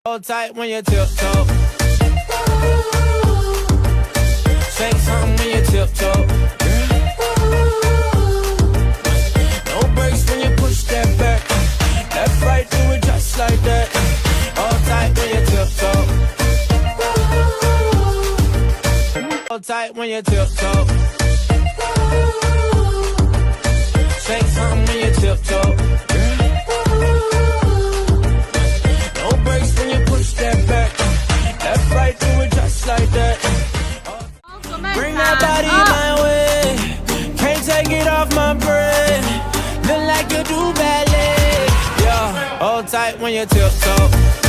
Hold tight when you tiptoe. Say something when you tiptoe. No brakes when you push that back. Left, right, do it just like that. Hold tight when you tiptoe. Hold tight when you tiptoe. Say something when you tiptoe. No brakes when you push that back. Left, right, do it just like that. Bring that body my way. Can't take it off my brain. Look like you do ballet. Yeah, hold tight when you tiptoe.